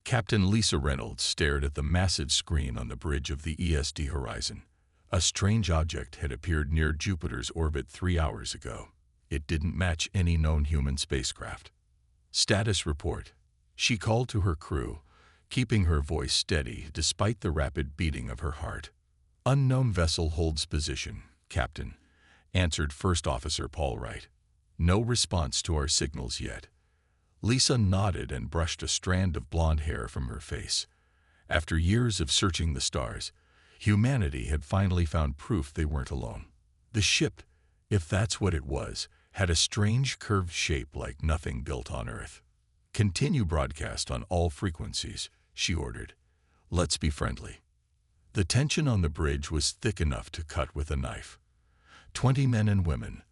Captain Lisa Reynolds stared at the massive screen on the bridge of the ESD horizon. A strange object had appeared near Jupiter's orbit 3 hours ago. It didn't match any known human spacecraft. Status report. She called to her crew, keeping her voice steady despite the rapid beating of her heart. Unknown vessel holds position, Captain, answered First Officer Paul Wright. No response to our signals yet. Lisa nodded and brushed a strand of blonde hair from her face. After years of searching the stars, humanity had finally found proof they weren't alone. The ship, if that's what it was, had a strange curved shape like nothing built on Earth. Continue broadcast on all frequencies, she ordered. Let's be friendly. The tension on the bridge was thick enough to cut with a knife. 20 men and women,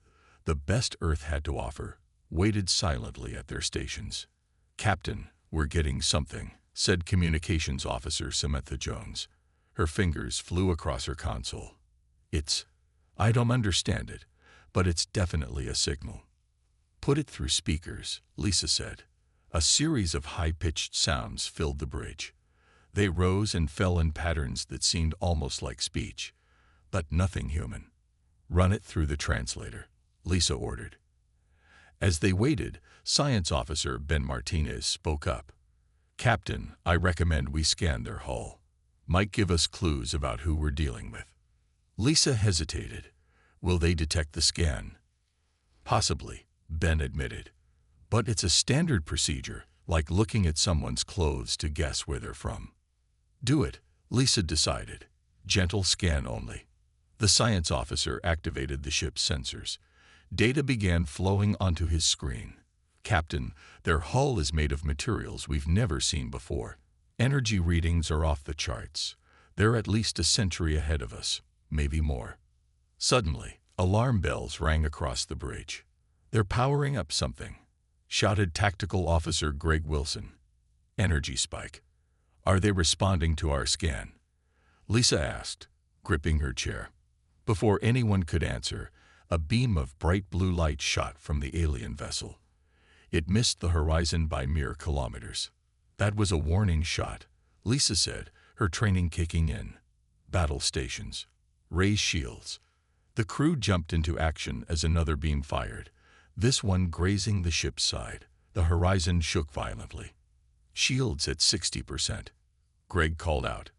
the best Earth had to offer, waited silently at their stations. Captain, we're getting something, said Communications Officer Samantha Jones. Her fingers flew across her console. I don't understand it, but it's definitely a signal. Put it through speakers, Lisa said. A series of high-pitched sounds filled the bridge. They rose and fell in patterns that seemed almost like speech, but nothing human. Run it through the translator, Lisa ordered. As they waited, Science Officer Ben Martinez spoke up. Captain, I recommend we scan their hull. Might give us clues about who we're dealing with. Lisa hesitated. Will they detect the scan? Possibly, Ben admitted. But it's a standard procedure, like looking at someone's clothes to guess where they're from. Do it, Lisa decided. Gentle scan only. The science officer activated the ship's sensors. Data began flowing onto his screen. Captain, their hull is made of materials we've never seen before. Energy readings are off the charts. They're at least a century ahead of us, maybe more. Suddenly, alarm bells rang across the bridge. They're powering up something, shouted Tactical Officer Greg Wilson. Energy spike. Are they responding to our scan? Lisa asked, gripping her chair. Before anyone could answer, a beam of bright blue light shot from the alien vessel. It missed the horizon by mere kilometers. That was a warning shot, Lisa said, her training kicking in. Battle stations. Raise shields. The crew jumped into action as another beam fired, this one grazing the ship's side. The horizon shook violently. Shields at 60%. Greg called out.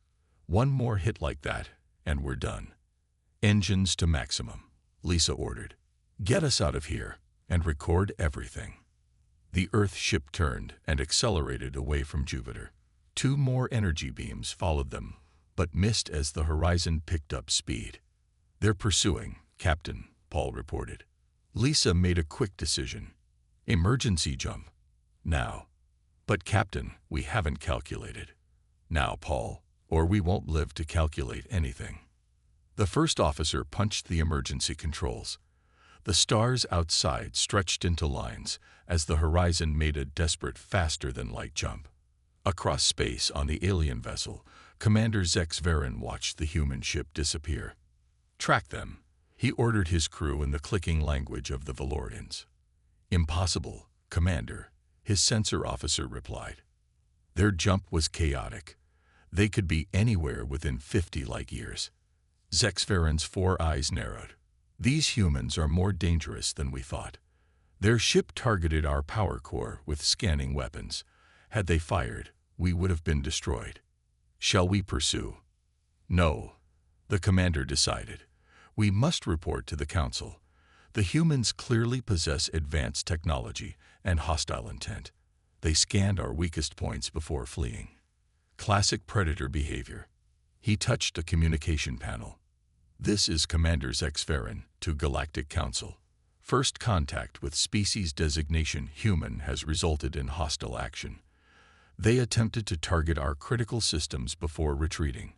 One more hit like that, and we're done. Engines to maximum, Lisa ordered. Get us out of here, and record everything. The Earth ship turned and accelerated away from Jupiter. 2 more energy beams followed them, but missed as the horizon picked up speed. They're pursuing, Captain, Paul reported. Lisa made a quick decision. Emergency jump. Now. But Captain, we haven't calculated. Now, Paul, or we won't live to calculate anything. The first officer punched the emergency controls. The stars outside stretched into lines as the horizon made a desperate faster-than-light jump. Across space on the alien vessel, Commander Zex Varen watched the human ship disappear. Track them, he ordered his crew in the clicking language of the Valorians. Impossible, Commander, his sensor officer replied. Their jump was chaotic. They could be anywhere within 50 light years. Zex Varen's 4 eyes narrowed. These humans are more dangerous than we thought. Their ship targeted our power core with scanning weapons. Had they fired, we would have been destroyed. Shall we pursue? No, the commander decided. We must report to the council. The humans clearly possess advanced technology and hostile intent. They scanned our weakest points before fleeing. Classic predator behavior. He touched a communication panel. This is Commander Zex Varen to Galactic Council. First contact with species designation human has resulted in hostile action. They attempted to target our critical systems before retreating.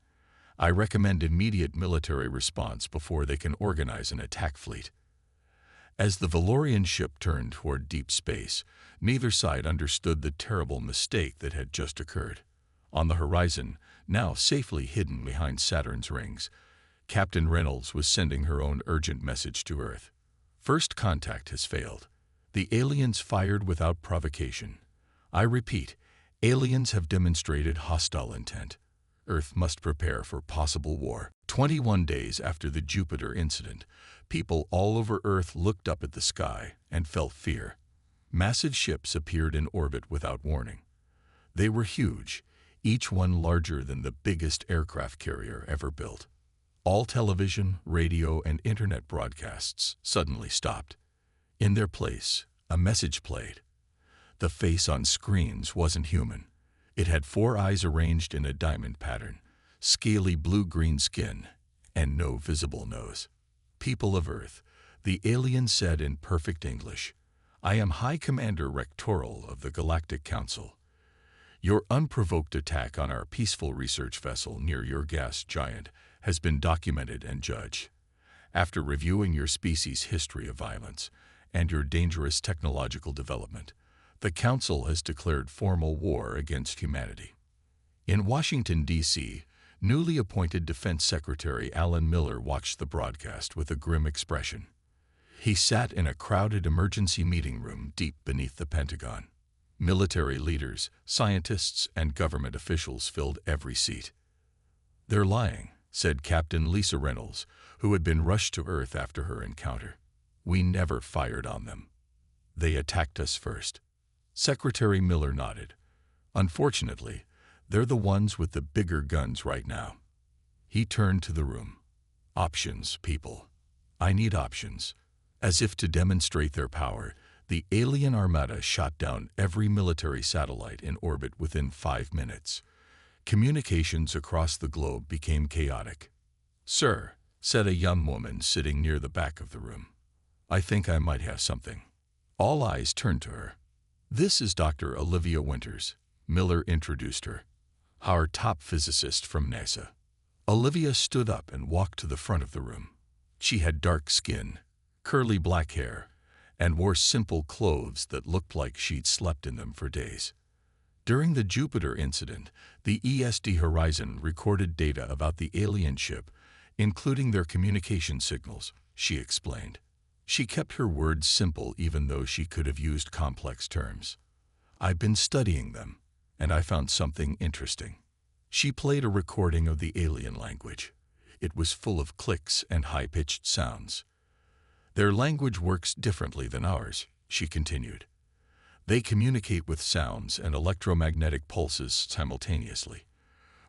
I recommend immediate military response before they can organize an attack fleet. As the Valorian ship turned toward deep space, neither side understood the terrible mistake that had just occurred. On the horizon, now safely hidden behind Saturn's rings, Captain Reynolds was sending her own urgent message to Earth. First contact has failed. The aliens fired without provocation. I repeat, Aliens have demonstrated hostile intent. Earth must prepare for possible war. 21 days after the Jupiter incident, people all over Earth looked up at the sky and felt fear. Massive ships appeared in orbit without warning. They were huge, each one larger than the biggest aircraft carrier ever built. All television, radio, and internet broadcasts suddenly stopped. In their place, a message played. The face on screens wasn't human. It had 4 eyes arranged in a diamond pattern, scaly blue-green skin, and no visible nose. "People of Earth," the alien said in perfect English, "I am High Commander Rectoral of the Galactic Council. Your unprovoked attack on our peaceful research vessel near your gas giant has been documented and judged. After reviewing your species' history of violence and your dangerous technological development, the Council has declared formal war against humanity." In Washington, D.C., newly appointed Defense Secretary Alan Miller watched the broadcast with a grim expression. He sat in a crowded emergency meeting room deep beneath the Pentagon. Military leaders, scientists, and government officials filled every seat. "They're lying," said Captain Lisa Reynolds, who had been rushed to Earth after her encounter. "We never fired on them. They attacked us first." Secretary Miller nodded. "Unfortunately, they're the ones with the bigger guns right now." He turned to the room. "Options, people. I need options." As if to demonstrate their power, the alien armada shot down every military satellite in orbit within 5 minutes. Communications across the globe became chaotic. "Sir," said a young woman sitting near the back of the room, "I think I might have something." All eyes turned to her. "This is Dr. Olivia Winters," Miller introduced her, "our top physicist from NASA." Olivia stood up and walked to the front of the room. She had dark skin, curly black hair, and wore simple clothes that looked like she'd slept in them for days. During the Jupiter incident, the ESD Horizon recorded data about the alien ship, including their communication signals, she explained. She kept her words simple even though she could have used complex terms. "I've been studying them, and I found something interesting." She played a recording of the alien language. It was full of clicks and high-pitched sounds. "Their language works differently than ours," she continued. "They communicate with sounds and electromagnetic pulses simultaneously.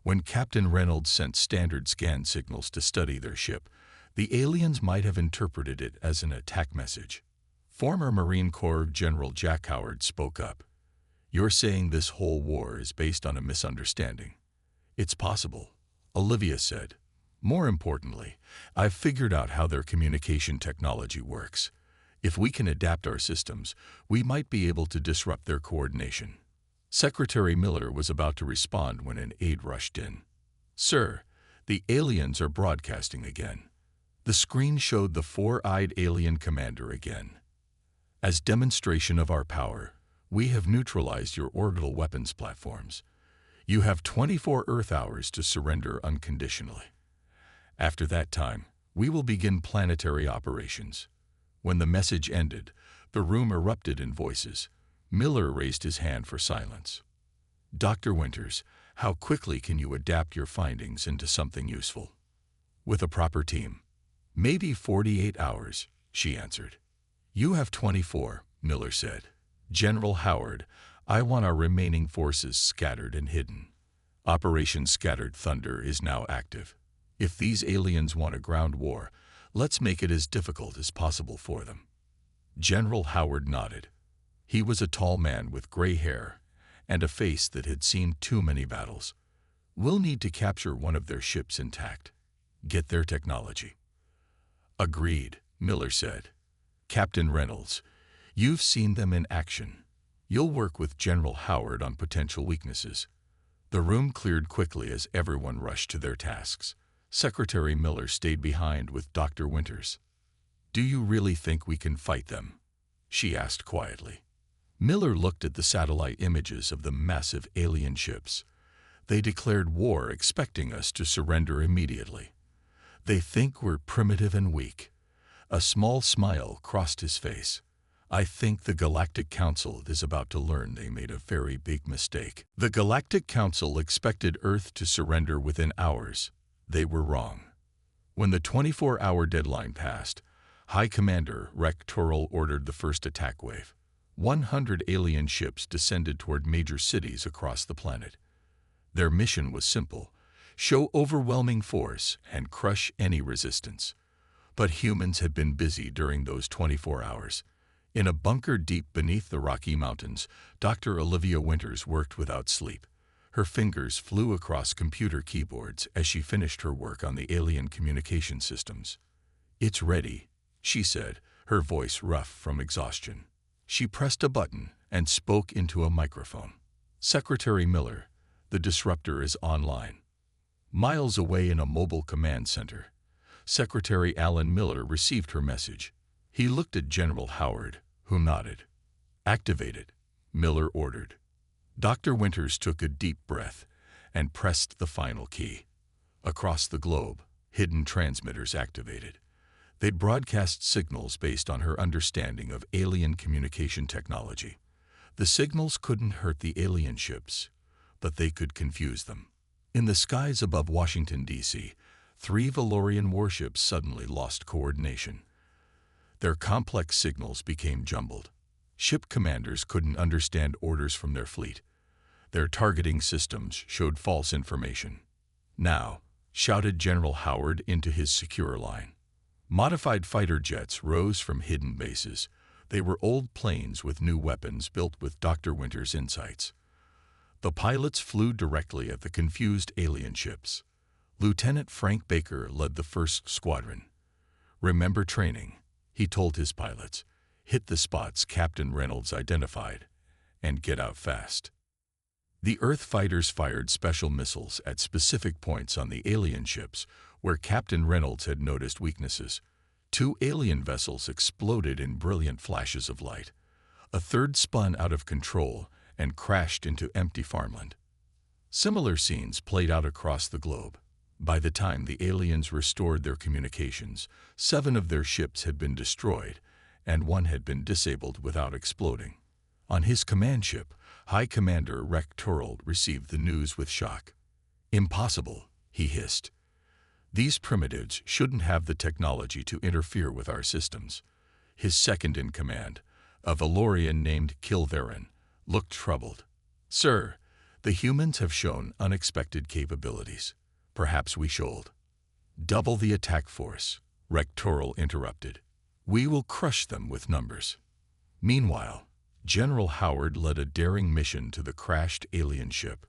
When Captain Reynolds sent standard scan signals to study their ship, the aliens might have interpreted it as an attack message." Former Marine Corps General Jack Howard spoke up. "You're saying this whole war is based on a misunderstanding?" "It's possible," Olivia said. "More importantly, I've figured out how their communication technology works. If we can adapt our systems, we might be able to disrupt their coordination." Secretary Miller was about to respond when an aide rushed in. "Sir, the aliens are broadcasting again." The screen showed the 4-eyed alien commander again. "As demonstration of our power, we have neutralized your orbital weapons platforms. You have 24 Earth hours to surrender unconditionally. After that time, we will begin planetary operations." When the message ended, the room erupted in voices. Miller raised his hand for silence. "Dr. Winters, how quickly can you adapt your findings into something useful?" "With a proper team. Maybe 48 hours, she answered. "You have 24, Miller said. "General Howard, I want our remaining forces scattered and hidden. Operation Scattered Thunder is now active. If these aliens want a ground war, let's make it as difficult as possible for them." General Howard nodded. He was a tall man with gray hair and a face that had seen too many battles. "We'll need to capture one of their ships intact. Get their technology." "Agreed," Miller said. "Captain Reynolds, you've seen them in action. You'll work with General Howard on potential weaknesses." The room cleared quickly as everyone rushed to their tasks. Secretary Miller stayed behind with Dr. Winters. "Do you really think we can fight them?" she asked quietly. Miller looked at the satellite images of the massive alien ships. "They declared war expecting us to surrender immediately. They think we're primitive and weak." A small smile crossed his face. I think the Galactic Council is about to learn they made a very big mistake. The Galactic Council expected Earth to surrender within hours. They were wrong. When the 24-hour deadline passed, High Commander Rek Turl ordered the first attack wave. 100 alien ships descended toward major cities across the planet. Their mission was simple: show overwhelming force and crush any resistance. But humans had been busy during those 24 hours. In a bunker deep beneath the Rocky Mountains, Dr. Olivia Winters worked without sleep. Her fingers flew across computer keyboards as she finished her work on the alien communication systems. "It's ready," she said, her voice rough from exhaustion. She pressed a button and spoke into a microphone. "Secretary Miller, the disruptor is online." Miles away in a mobile command center, Secretary Alan Miller received her message. He looked at General Howard, who nodded. "Activate it," Miller ordered. Dr. Winters took a deep breath and pressed the final key. Across the globe, hidden transmitters activated. They'd broadcast signals based on her understanding of alien communication technology. The signals couldn't hurt the alien ships, but they could confuse them. In the skies above Washington, D.C., 3 Valorian warships suddenly lost coordination. Their complex signals became jumbled. Ship commanders couldn't understand orders from their fleet. Their targeting systems showed false information. "Now," shouted General Howard into his secure line. Modified fighter jets rose from hidden bases. They were old planes with new weapons built with Dr. Winters' insights. The pilots flew directly at the confused alien ships. Lieutenant Frank Baker led the first squadron. "Remember training," he told his pilots. "Hit the spots Captain Reynolds identified, and get out fast." The Earth fighters fired special missiles at specific points on the alien ships where Captain Reynolds had noticed weaknesses. 2 alien vessels exploded in brilliant flashes of light. A third spun out of control and crashed into empty farmland. Similar scenes played out across the globe. By the time the aliens restored their communications, 7 of their ships had been destroyed, and 1 had been disabled without exploding. On his command ship, High Commander Rek Turl received the news with shock. "Impossible," he hissed. "These primitives shouldn't have the technology to interfere with our systems." His second-in-command, a Valorian named Kilverin, looked troubled. "Sir, the humans have shown unexpected capabilities. Perhaps we should." "Double the attack force," Rek Turl interrupted. "We will crush them with numbers." Meanwhile, General Howard led a daring mission to the crashed alien ship.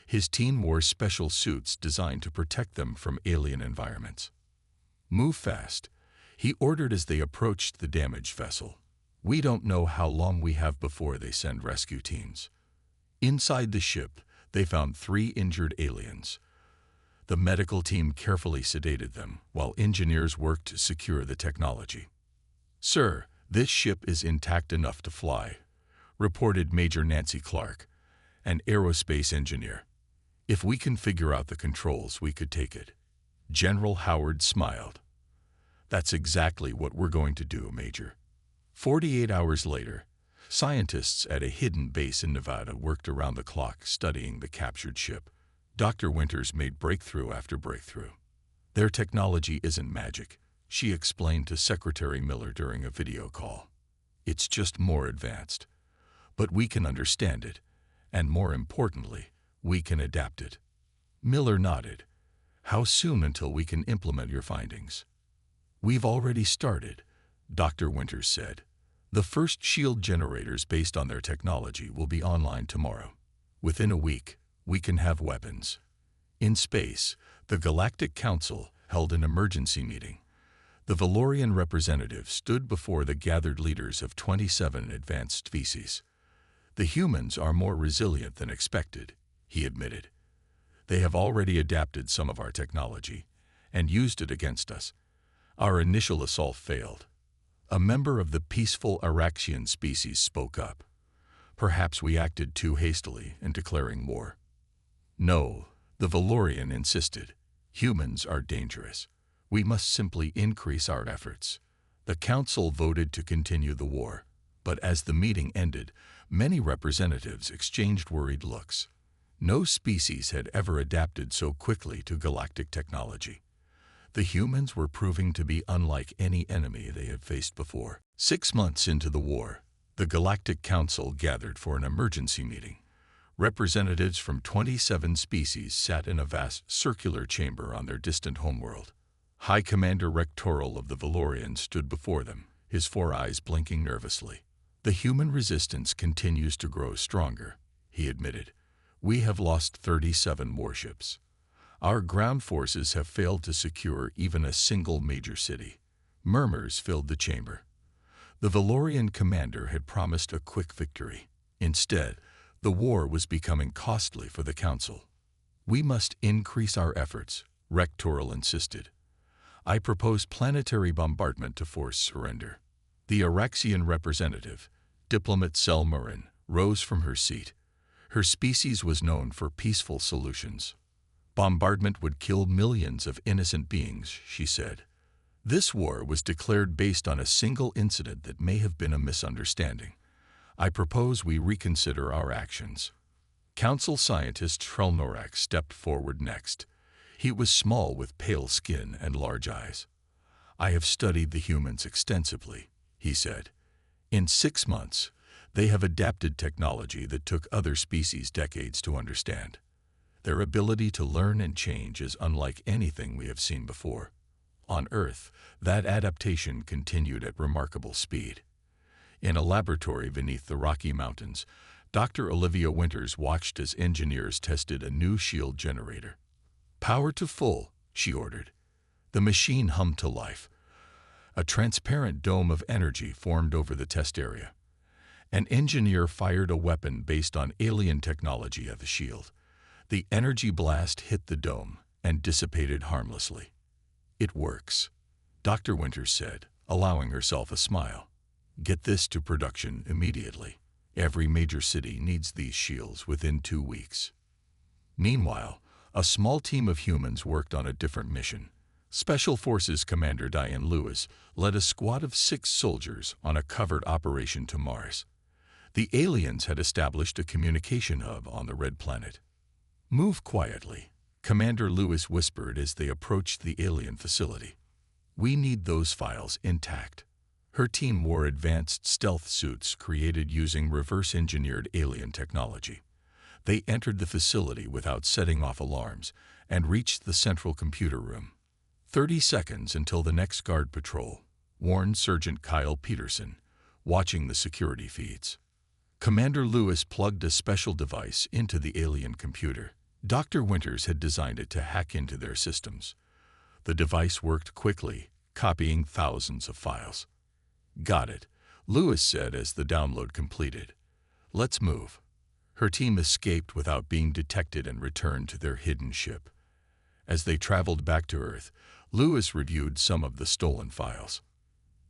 His team wore special suits designed to protect them from alien environments. "Move fast," he ordered as they approached the damaged vessel. "We don't know how long we have before they send rescue teams." Inside the ship, they found 3 injured aliens. The medical team carefully sedated them, while engineers worked to secure the technology. "Sir, this ship is intact enough to fly," reported Major Nancy Clark, an aerospace engineer. "If we can figure out the controls, we could take it." General Howard smiled. "That's exactly what we're going to do, Major." 48 hours later, scientists at a hidden base in Nevada worked around the clock studying the captured ship. Dr. Winters made breakthrough after breakthrough. "Their technology isn't magic," she explained to Secretary Miller during a video call. "It's just more advanced. But we can understand it, and more importantly, we can adapt it." Miller nodded. "How soon until we can implement your findings?" "We've already started," Dr. Winters said. "The first shield generators based on their technology will be online tomorrow. Within a week, we can have weapons." In space, the Galactic Council held an emergency meeting. The Valorian representative stood before the gathered leaders of 27 advanced species. "The humans are more resilient than expected," he admitted. "They have already adapted some of our technology and used it against us. Our initial assault failed." A member of the peaceful Araxian species spoke up. "Perhaps we acted too hastily in declaring war." "No," the Valorian insisted. "Humans are dangerous. We must simply increase our efforts." The council voted to continue the war, But as the meeting ended, many representatives exchanged worried looks. No species had ever adapted so quickly to galactic technology. The humans were proving to be unlike any enemy they had faced before. 6 months into the war, the Galactic Council gathered for an emergency meeting. Representatives from 27 species sat in a vast circular chamber on their distant homeworld. High Commander Rectoral of the Valorians stood before them, his 4 eyes blinking nervously. "The human resistance continues to grow stronger," he admitted. "We have lost 37 warships. Our ground forces have failed to secure even a single major city." Murmurs filled the chamber. The Valorian commander had promised a quick victory. Instead, the war was becoming costly for the Council. "We must increase our efforts," Rectoral insisted. "I propose planetary bombardment to force surrender." The Araxian representative, diplomat Sel Murin, rose from her seat. Her species was known for peaceful solutions. "Bombardment would kill millions of innocent beings," she said. "This war was declared based on a single incident that may have been a misunderstanding. I propose we reconsider our actions." Council scientist Trelnorak stepped forward next. He was small with pale skin and large eyes. "I have studied the humans extensively," he said. "In 6 months, they have adapted technology that took other species decades to understand. Their ability to learn and change is unlike anything we have seen before. On Earth, that adaptation continued at remarkable speed." In a laboratory beneath the Rocky Mountains, Dr. Olivia Winters watched as engineers tested a new shield generator. "Power to full," she ordered. The machine hummed to life. A transparent dome of energy formed over the test area. An engineer fired a weapon based on alien technology at the shield. The energy blast hit the dome and dissipated harmlessly. "It works," Dr. Winters said, allowing herself a smile. "Get this to production immediately. Every major city needs these shields within 2 weeks." Meanwhile, a small team of humans worked on a different mission. Special Forces Commander Diane Lewis led a squad of 6 soldiers on a covert operation to Mars. The aliens had established a communication hub on the Red Planet. "Move quietly," Commander Lewis whispered as they approached the alien facility. "We need those files intact." Her team wore advanced stealth suits created using reverse-engineered alien technology. They entered the facility without setting off alarms and reached the central computer room. 30 seconds until the next guard patrol," warned Sergeant Kyle Peterson, watching the security feeds. Commander Lewis plugged a special device into the alien computer. Dr. Winters had designed it to hack into their systems. The device worked quickly, copying thousands of files. "Got it," Lewis said as the download completed. "Let's move." Her team escaped without being detected and returned to their hidden ship. As they traveled back to Earth, Lewis reviewed some of the stolen files.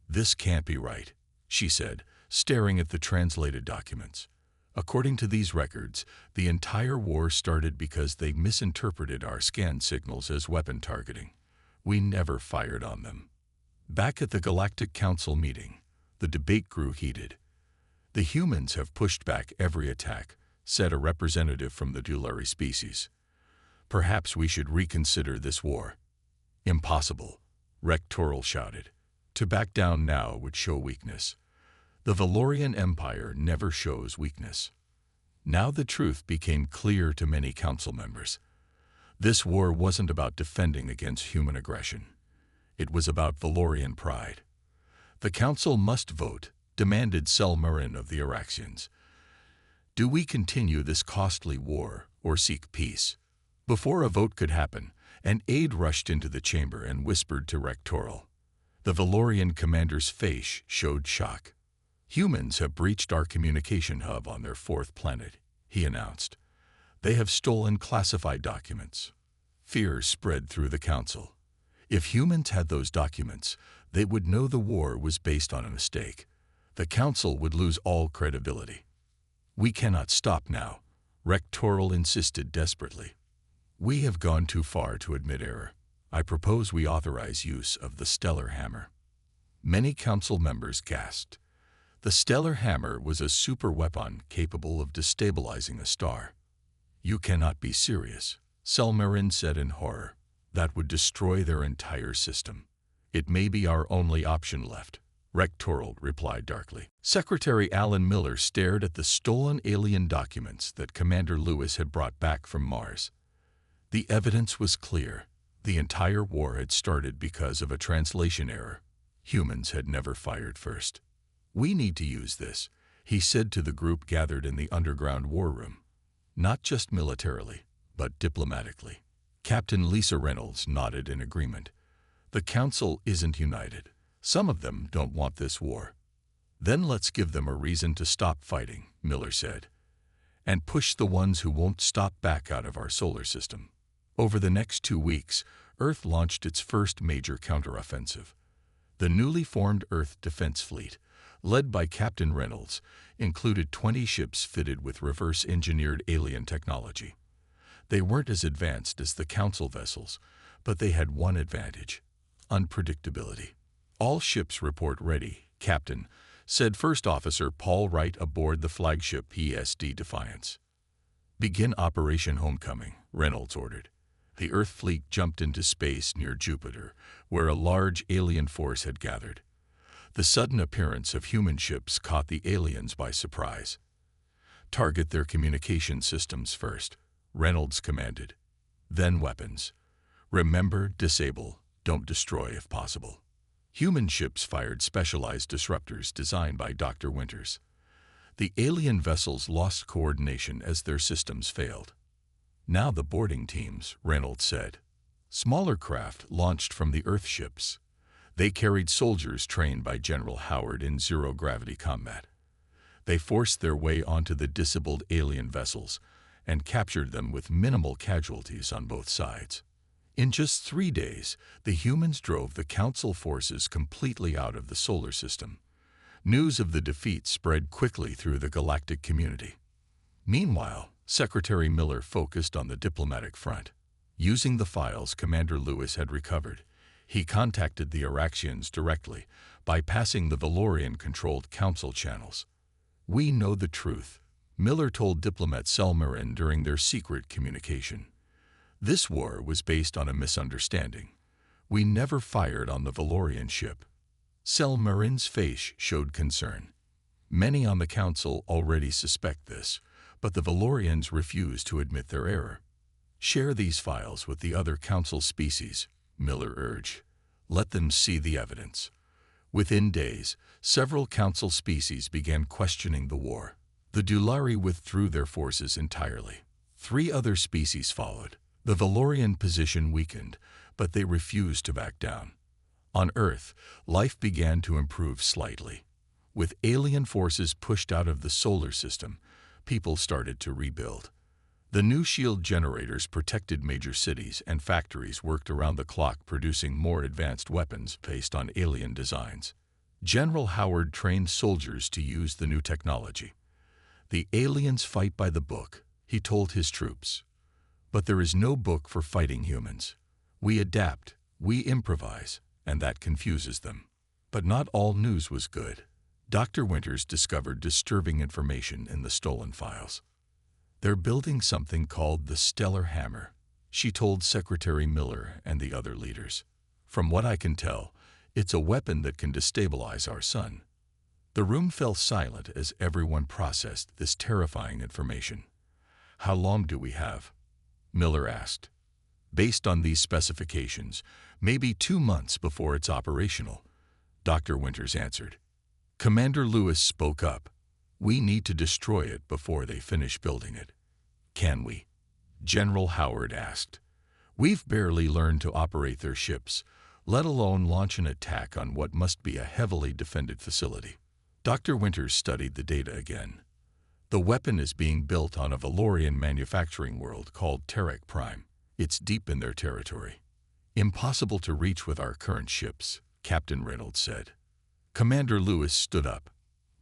"This can't be right," she said, staring at the translated documents. "According to these records, the entire war started because they misinterpreted our scan signals as weapon targeting. We never fired on them." Back at the Galactic Council meeting, the debate grew heated. "The humans have pushed back every attack," said a representative from the Dulari species. "Perhaps we should reconsider this war." "Impossible," Rectoral shouted. "To back down now would show weakness. The Valorian Empire never shows weakness." Now the truth became clear to many council members. This war wasn't about defending against human aggression. It was about Valorian pride. "The council must vote," demanded Sel Murin of the Araxians. "Do we continue this costly war or seek peace?" Before a vote could happen, an aide rushed into the chamber and whispered to Rectoral. The Valorian commander's face showed shock. "Humans have breached our communication hub on their 4th planet," he announced. "They have stolen classified documents." Fear spread through the council. If humans had those documents, they would know the war was based on a mistake. The council would lose all credibility. "We cannot stop now," Rectoral insisted desperately. "We have gone too far to admit error. I propose we authorize use of the Stellar Hammer." Many council members gasped. The stellar hammer was a super weapon capable of destabilizing a star. "You cannot be serious," Selmarin said in horror. "That would destroy their entire system." "It may be our only option left," Rectoral replied darkly. Secretary Alan Miller stared at the stolen alien documents that Commander Lewis had brought back from Mars. The evidence was clear. The entire war had started because of a translation error. Humans had never fired first. "We need to use this," he said to the group gathered in the underground war room. "Not just militarily, but diplomatically." Captain Lisa Reynolds nodded in agreement. "The Council isn't united. Some of them don't want this war." "Then let's give them a reason to stop fighting," Miller said, "and push the ones who won't stop back out of our solar system." Over the next 2 weeks, Earth launched its first major counteroffensive. The newly formed Earth Defense Fleet, led by Captain Reynolds, included 20 ships fitted with reverse-engineered alien technology. They weren't as advanced as the Council vessels, but they had one advantage: unpredictability. "All ships report ready, Captain," said First Officer Paul Wright aboard the flagship PSD Defiance. "Begin Operation Homecoming," Reynolds ordered. The Earth fleet jumped into space near Jupiter, where a large alien force had gathered. The sudden appearance of human ships caught the aliens by surprise. "Target their communication systems first," Reynolds commanded. "Then weapons. Remember, disable, don't destroy if possible." Human ships fired specialized disruptors designed by Dr. Winters. The alien vessels lost coordination as their systems failed. "Now the boarding teams," Reynolds said. Smaller craft launched from the Earth ships. They carried soldiers trained by General Howard in zero-gravity combat. They forced their way onto the disabled alien vessels and captured them with minimal casualties on both sides. In just 3 days, the humans drove the Council forces completely out of the solar system. News of the defeat spread quickly through the galactic community. Meanwhile, Secretary Miller focused on the diplomatic front. Using the files Commander Lewis had recovered, he contacted the Araxians directly, bypassing the Valorian-controlled Council channels. "We know the truth," Miller told diplomat Selmarin during their secret communication. "This war was based on a misunderstanding. We never fired on the Valorian ship." Selmarin's face showed concern. "Many on the Council already suspect this, but the Valorians refuse to admit their error." "Share these files with the other Council species," Miller urged. "Let them see the evidence." Within days, several Council species began questioning the war. The Dulari withdrew their forces entirely. 3 other species followed. The Valorian position weakened, but they refused to back down. On Earth, life began to improve slightly. With alien forces pushed out of the solar system, people started to rebuild. The new shield generators protected major cities, and factories worked around the clock producing more advanced weapons based on alien designs. General Howard trained soldiers to use the new technology. "The aliens fight by the book," he told his troops. "But there is no book for fighting humans. We adapt, we improvise, and that confuses them." But not all news was good. Dr. Winters discovered disturbing information in the stolen files. "They're building something called the Stellar Hammer," she told Secretary Miller and the other leaders. "From what I can tell, it's a weapon that can destabilize our sun." The room fell silent as everyone processed this terrifying information. "How long do we have?" Miller asked. "Based on these specifications, maybe 2 months before it's operational," Dr. Winters answered. Commander Lewis spoke up. "We need to destroy it before they finish building it." "Can we?" General Howard asked. "We've barely learned to operate their ships, let alone launch an attack on what must be a heavily defended facility." Dr. Winters studied the data again. "The weapon is being built on a Valorian manufacturing world called Terek Prime. It's deep in their territory. Impossible to reach with our current ships," Captain Reynolds said. Commander Lewis stood up.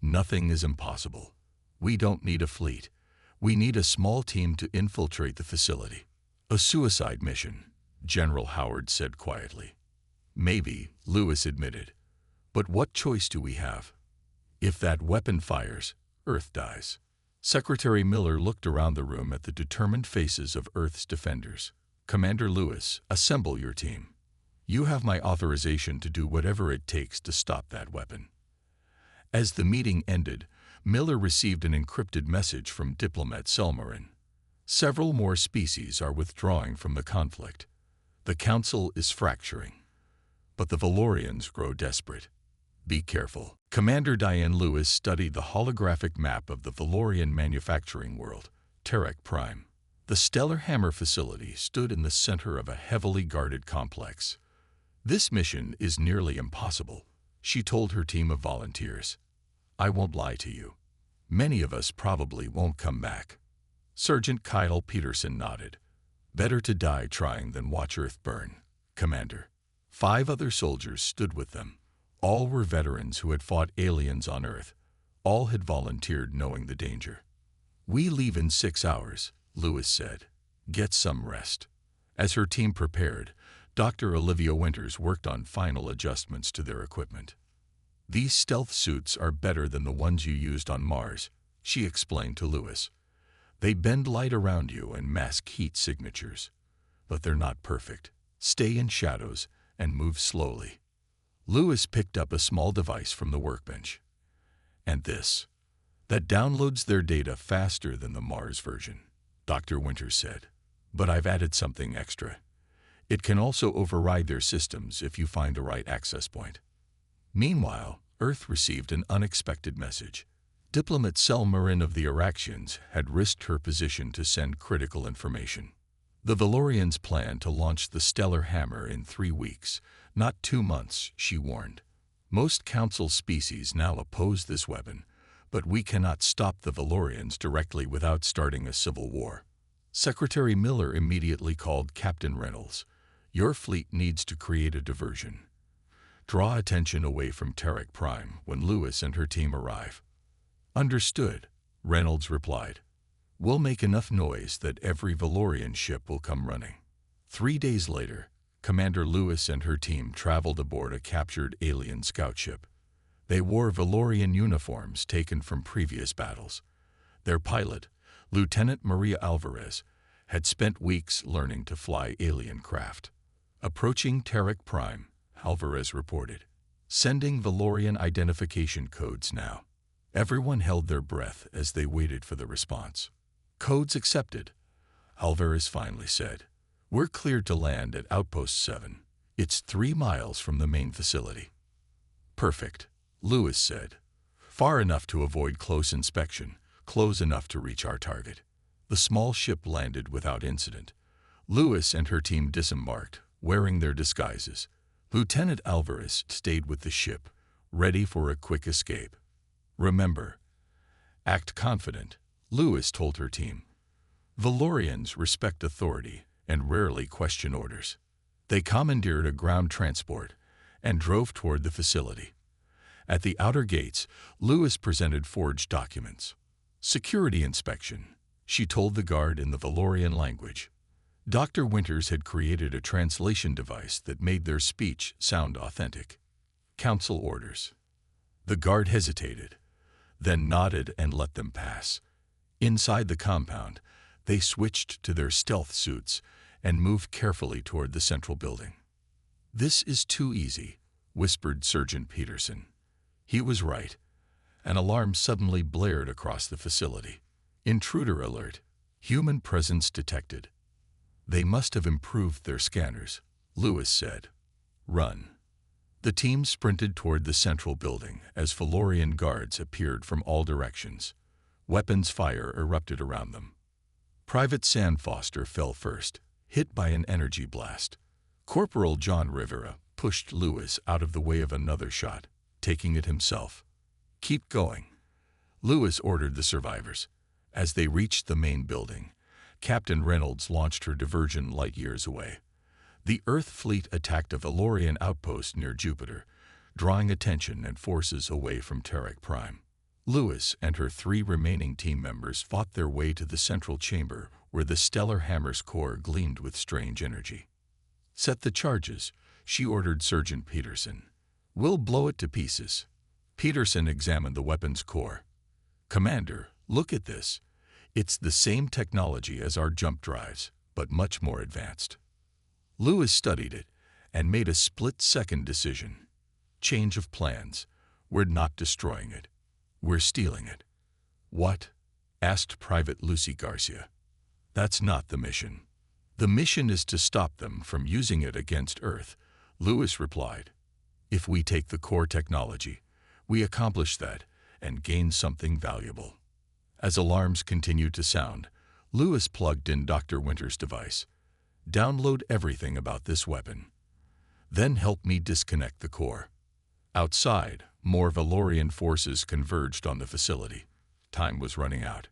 "Nothing is impossible. We don't need a fleet. We need a small team to infiltrate the facility." "A suicide mission," General Howard said quietly. "Maybe," Lewis admitted. "But what choice do we have?" If that weapon fires, Earth dies. Secretary Miller looked around the room at the determined faces of Earth's defenders. Commander Lewis, assemble your team. You have my authorization to do whatever it takes to stop that weapon. As the meeting ended, Miller received an encrypted message from diplomat Selmarin. Several more species are withdrawing from the conflict. The Council is fracturing. But the Valorians grow desperate. Be careful. Commander Diane Lewis studied the holographic map of the Valorian manufacturing world, Terek Prime. The Stellar Hammer facility stood in the center of a heavily guarded complex. This mission is nearly impossible, she told her team of volunteers. I won't lie to you. Many of us probably won't come back. Sergeant Kyle Peterson nodded. Better to die trying than watch Earth burn, Commander. 5 other soldiers stood with them. All were veterans who had fought aliens on Earth. All had volunteered knowing the danger. We leave in 6 hours, Lewis said. Get some rest. As her team prepared, Dr. Olivia Winters worked on final adjustments to their equipment. These stealth suits are better than the ones you used on Mars, she explained to Lewis. They bend light around you and mask heat signatures. But they're not perfect. Stay in shadows and move slowly. Lewis picked up a small device from the workbench. And this. That downloads their data faster than the Mars version, Dr. Winters said. But I've added something extra. It can also override their systems if you find the right access point. Meanwhile, Earth received an unexpected message. Diplomat Selmarin of the Araxians had risked her position to send critical information. The Valorians plan to launch the Stellar Hammer in 3 weeks, not 2 months, she warned. Most Council species now oppose this weapon, but we cannot stop the Valorians directly without starting a civil war. Secretary Miller immediately called Captain Reynolds. Your fleet needs to create a diversion. Draw attention away from Terek Prime when Lewis and her team arrive. Understood, Reynolds replied. We'll make enough noise that every Valorian ship will come running. 3 days later, Commander Lewis and her team traveled aboard a captured alien scout ship. They wore Valorian uniforms taken from previous battles. Their pilot, Lieutenant Maria Alvarez, had spent weeks learning to fly alien craft. Approaching Terek Prime, Alvarez reported. Sending Valorian identification codes now. Everyone held their breath as they waited for the response. Codes accepted, Alvarez finally said. We're cleared to land at Outpost 7. It's 3 miles from the main facility. Perfect, Lewis said. Far enough to avoid close inspection, close enough to reach our target. The small ship landed without incident. Lewis and her team disembarked, wearing their disguises. Lieutenant Alvarez stayed with the ship, ready for a quick escape. Remember, act confident, Lewis told her team. Valorians respect authority and rarely question orders. They commandeered a ground transport and drove toward the facility. At the outer gates, Lewis presented forged documents. Security inspection, she told the guard in the Valorian language. Dr. Winters had created a translation device that made their speech sound authentic. Council orders. The guard hesitated, then nodded and let them pass. Inside the compound, they switched to their stealth suits and moved carefully toward the central building. This is too easy, whispered Sergeant Peterson. He was right. An alarm suddenly blared across the facility. Intruder alert. Human presence detected. They must have improved their scanners, Lewis said. Run. The team sprinted toward the central building as Valorian guards appeared from all directions. Weapons fire erupted around them. Private Sam Foster fell first, hit by an energy blast. Corporal John Rivera pushed Lewis out of the way of another shot, taking it himself. Keep going, Lewis ordered the survivors. As they reached the main building, Captain Reynolds launched her diversion light years away. The Earth fleet attacked a Valorian outpost near Jupiter, drawing attention and forces away from Terek Prime. Lewis and her 3 remaining team members fought their way to the central chamber where the Stellar Hammer's core gleamed with strange energy. Set the charges, she ordered Sergeant Peterson. We'll blow it to pieces. Peterson examined the weapon's core. "Commander, look at this. It's the same technology as our jump drives, but much more advanced." Lewis studied it and made a split-second decision. Change of plans. We're not destroying it. We're stealing it. "What?" asked Private Lucy Garcia. "That's not the mission. The mission is to stop them from using it against Earth," Lewis replied. "If we take the core technology, we accomplish that and gain something valuable." As alarms continued to sound, Lewis plugged in Dr. Winter's device. "Download everything about this weapon. Then help me disconnect the core." Outside, more Valorian forces converged on the facility. Time was running out.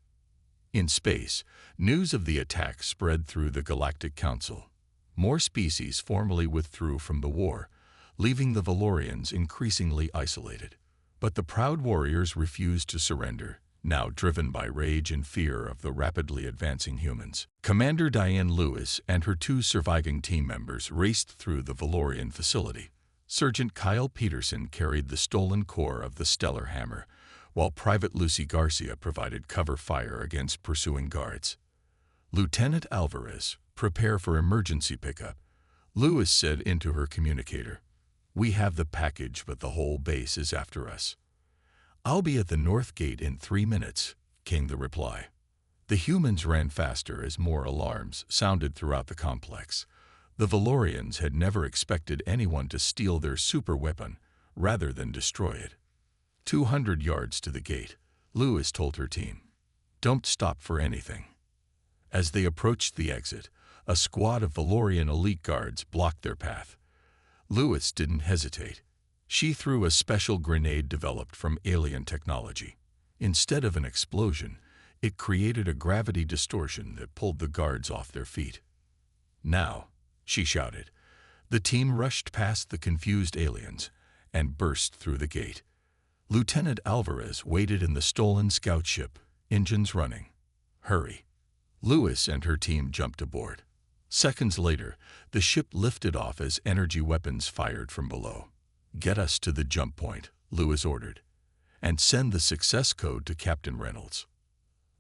In space, news of the attack spread through the Galactic Council. More species formally withdrew from the war, leaving the Valorians increasingly isolated. But the proud warriors refused to surrender, now driven by rage and fear of the rapidly advancing humans. Commander Diane Lewis and her 2 surviving team members raced through the Valorian facility. Sergeant Kyle Peterson carried the stolen core of the Stellar Hammer, while Private Lucy Garcia provided cover fire against pursuing guards. "Lieutenant Alvarez, prepare for emergency pickup," Lewis said into her communicator. "We have the package, but the whole base is after us." "I'll be at the North Gate in 3 minutes," came the reply. The humans ran faster as more alarms sounded throughout the complex. The Valorians had never expected anyone to steal their super weapon rather than destroy it. 200 yards to the gate, Lewis told her team. "Don't stop for anything." As they approached the exit, a squad of Valorian elite guards blocked their path. Lewis didn't hesitate. She threw a special grenade developed from alien technology. Instead of an explosion, it created a gravity distortion that pulled the guards off their feet. "Now," she shouted. The team rushed past the confused aliens and burst through the gate. Lieutenant Alvarez waited in the stolen scout ship, engines running. "Hurry." Lewis and her team jumped aboard. Seconds later, the ship lifted off as energy weapons fired from below. "Get us to the jump point," Lewis ordered, "and send the success code to Captain Reynolds."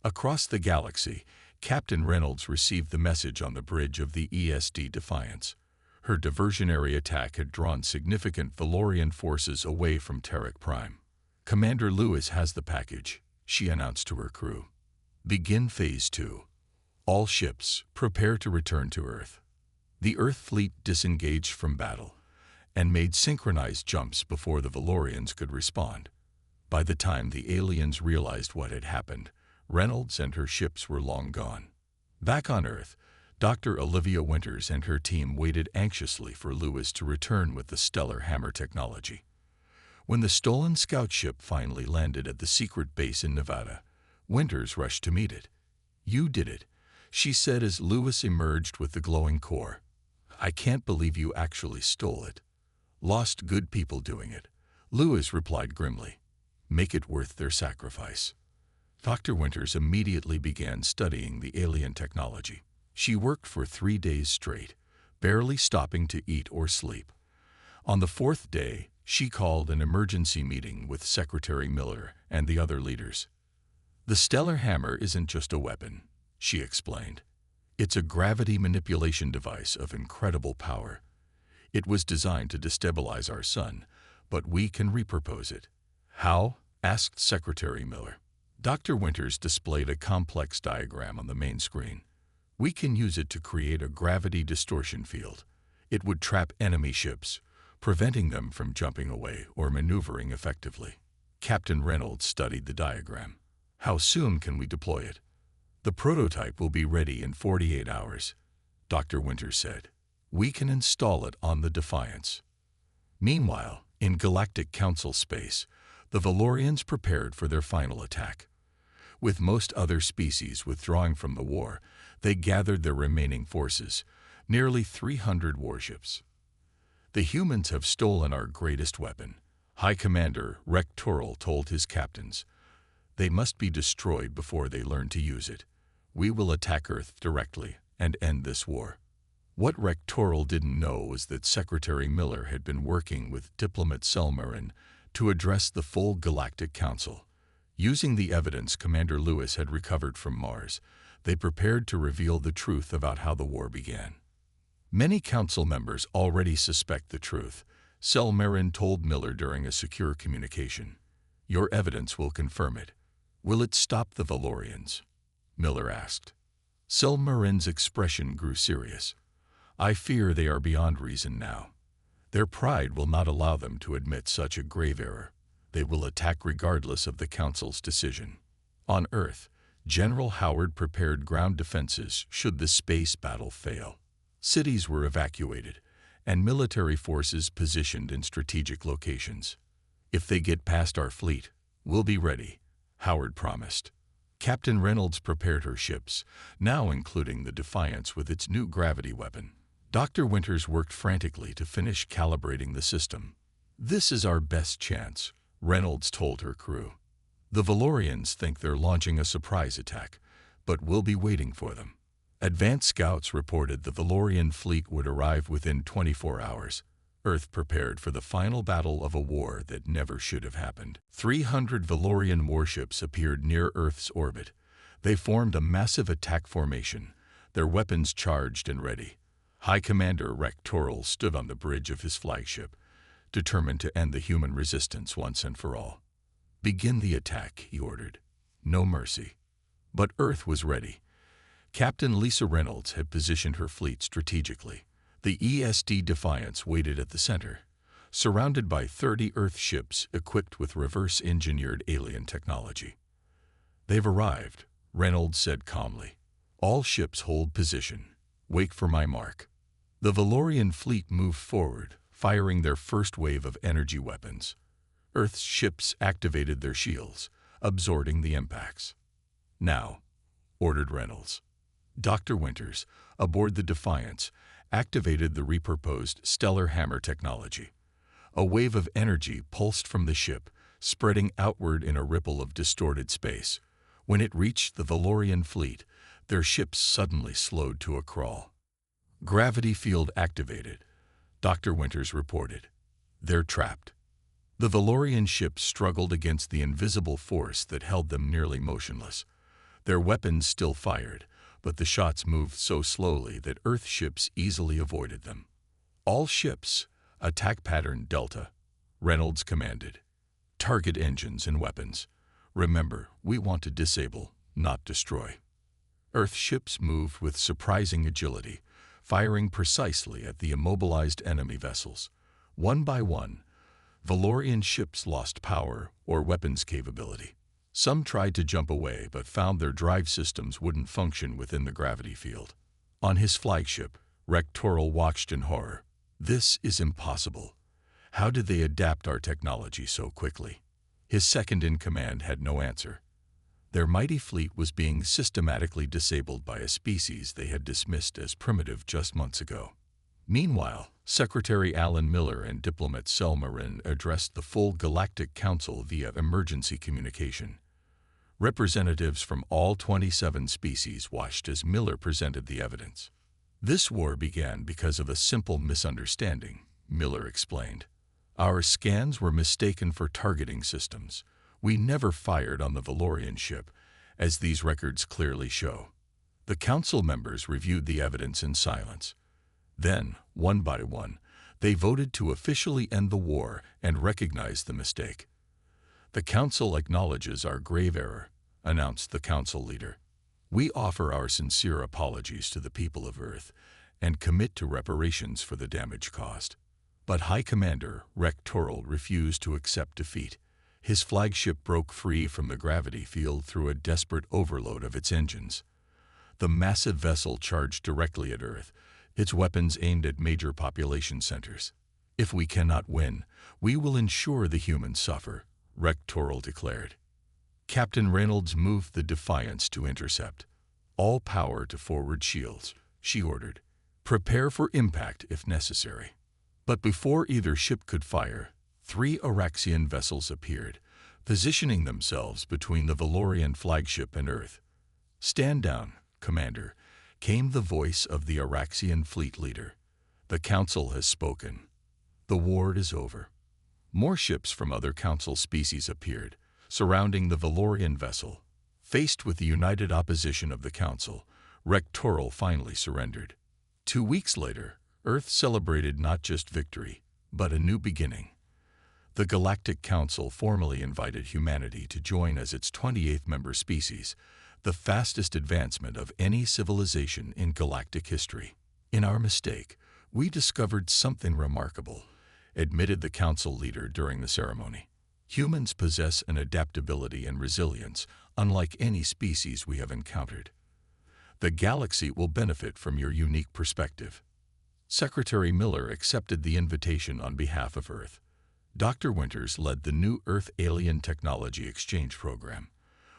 Across the galaxy, Captain Reynolds received the message on the bridge of the ESD Defiance. Her diversionary attack had drawn significant Valorian forces away from Terek Prime. "Commander Lewis has the package," she announced to her crew. "Begin Phase 2. All ships, prepare to return to Earth." The Earth fleet disengaged from battle and made synchronized jumps before the Valorians could respond. By the time the aliens realized what had happened, Reynolds and her ships were long gone. Back on Earth, Dr. Olivia Winters and her team waited anxiously for Lewis to return with the Stellar Hammer technology. When the stolen scout ship finally landed at the secret base in Nevada, Winters rushed to meet it. "You did it," she said as Lewis emerged with the glowing core. "I can't believe you actually stole it." "Lost good people doing it," Lewis replied grimly. "Make it worth their sacrifice." Dr. Winters immediately began studying the alien technology. She worked for 3 days straight, barely stopping to eat or sleep. On the 4th day, she called an emergency meeting with Secretary Miller and the other leaders. "The Stellar Hammer isn't just a weapon," she explained. "It's a gravity manipulation device of incredible power. It was designed to destabilize our sun, but we can repurpose it." "How?" asked Secretary Miller. Dr. Winters displayed a complex diagram on the main screen. "We can use it to create a gravity distortion field. It would trap enemy ships, preventing them from jumping away or maneuvering effectively." Captain Reynolds studied the diagram. "How soon can we deploy it?" "The prototype will be ready in 48 hours, Dr. Winters said. "We can install it on the Defiance." Meanwhile, in Galactic Council space, the Valorians prepared for their final attack. With most other species withdrawing from the war, they gathered their remaining forces, nearly 300 warships. "The humans have stolen our greatest weapon," High Commander Rek Toril told his captains. "They must be destroyed before they learn to use it. We will attack Earth directly and end this war." What Rek Toril didn't know was that Secretary Miller had been working with diplomat Selmer and to address the full Galactic Council. Using the evidence Commander Lewis had recovered from Mars, they prepared to reveal the truth about how the war began. Many council members already suspect the truth, Selmarin told Miller during a secure communication. Your evidence will confirm it. Will it stop the Valorians? Miller asked. Selmarin's expression grew serious. I fear they are beyond reason now. Their pride will not allow them to admit such a grave error. They will attack regardless of the Council's decision. On Earth, General Howard prepared ground defenses should the space battle fail. Cities were evacuated, and military forces positioned in strategic locations. If they get past our fleet, we'll be ready, Howard promised. Captain Reynolds prepared her ships, now including the Defiance with its new gravity weapon. Dr. Winters worked frantically to finish calibrating the system. This is our best chance, Reynolds told her crew. The Valorians think they're launching a surprise attack, but we'll be waiting for them. Advanced scouts reported the Valorian fleet would arrive within 24 hours. Earth prepared for the final battle of a war that never should have happened. 300 Valorian warships appeared near Earth's orbit. They formed a massive attack formation, their weapons charged and ready. High Commander Rek Toril stood on the bridge of his flagship, determined to end the human resistance once and for all. Begin the attack, he ordered. No mercy. But Earth was ready. Captain Lisa Reynolds had positioned her fleet strategically. The ESD Defiance waited at the center, surrounded by 30 Earth ships equipped with reverse-engineered alien technology. They've arrived, Reynolds said calmly. All ships hold position. Wait for my mark. The Valorian fleet moved forward, firing their first wave of energy weapons. Earth's ships activated their shields, absorbing the impacts. Now, ordered Reynolds. Dr. Winters, aboard the Defiance, activated the repurposed stellar hammer technology. A wave of energy pulsed from the ship, spreading outward in a ripple of distorted space. When it reached the Valorian fleet, their ships suddenly slowed to a crawl. Gravity field activated, Dr. Winters reported. They're trapped. The Valorian ships struggled against the invisible force that held them nearly motionless. Their weapons still fired, but the shots moved so slowly that Earth ships easily avoided them. All ships, attack pattern Delta, Reynolds commanded. Target engines and weapons. Remember, we want to disable, not destroy. Earth ships moved with surprising agility, firing precisely at the immobilized enemy vessels. One by one, Valorian ships lost power or weapons capability. Some tried to jump away but found their drive systems wouldn't function within the gravity field. On his flagship, Rek Toril watched in horror. This is impossible. How did they adapt our technology so quickly? His second-in-command had no answer. Their mighty fleet was being systematically disabled by a species they had dismissed as primitive just months ago. Meanwhile, Secretary Alan Miller and diplomat Selmarin addressed the full Galactic Council via emergency communication. Representatives from all 27 species watched as Miller presented the evidence. This war began because of a simple misunderstanding, Miller explained. Our scans were mistaken for targeting systems. We never fired on the Valorian ship, as these records clearly show. The council members reviewed the evidence in silence. Then, one by one, they voted to officially end the war and recognize the mistake. The council acknowledges our grave error, announced the council leader. We offer our sincere apologies to the people of Earth and commit to reparations for the damage caused. But High Commander Rek Toril refused to accept defeat. His flagship broke free from the gravity field through a desperate overload of its engines. The massive vessel charged directly at Earth, its weapons aimed at major population centers. If we cannot win, we will ensure the humans suffer, Rek Toril declared. Captain Reynolds moved the Defiance to intercept. All power to forward shields, she ordered. Prepare for impact if necessary. But before either ship could fire, 3 Araxian vessels appeared, positioning themselves between the Valorian flagship and Earth. Stand down, Commander, came the voice of the Araxian fleet leader. The council has spoken. The war is over. More ships from other Council species appeared, surrounding the Valorian vessel. Faced with the united opposition of the Council, Rectoral finally surrendered. 2 weeks later, Earth celebrated not just victory, but a new beginning. The Galactic Council formally invited humanity to join as its 28th member species, the fastest advancement of any civilization in galactic history. In our mistake, we discovered something remarkable, admitted the Council leader during the ceremony. Humans possess an adaptability and resilience unlike any species we have encountered. The galaxy will benefit from your unique perspective. Secretary Miller accepted the invitation on behalf of Earth. Dr. Winters led the new Earth Alien Technology Exchange Program,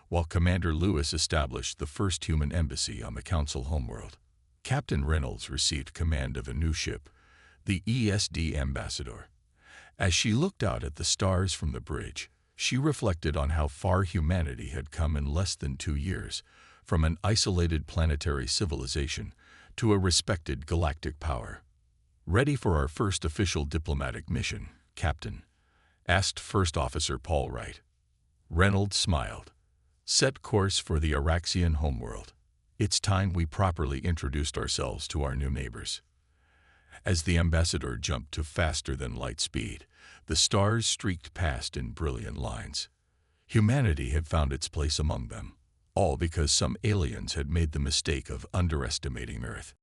while Commander Lewis established the first human embassy on the Council homeworld. Captain Reynolds received command of a new ship, the ESD Ambassador. As she looked out at the stars from the bridge, she reflected on how far humanity had come in less than 2 years, from an isolated planetary civilization to a respected galactic power. "Ready for our first official diplomatic mission, Captain?" asked First Officer Paul Wright. Reynolds smiled. "Set course for the Araxian homeworld. It's time we properly introduced ourselves to our new neighbors." As the ambassador jumped to faster-than-light speed, the stars streaked past in brilliant lines. Humanity had found its place among them, all because some aliens had made the mistake of underestimating Earth.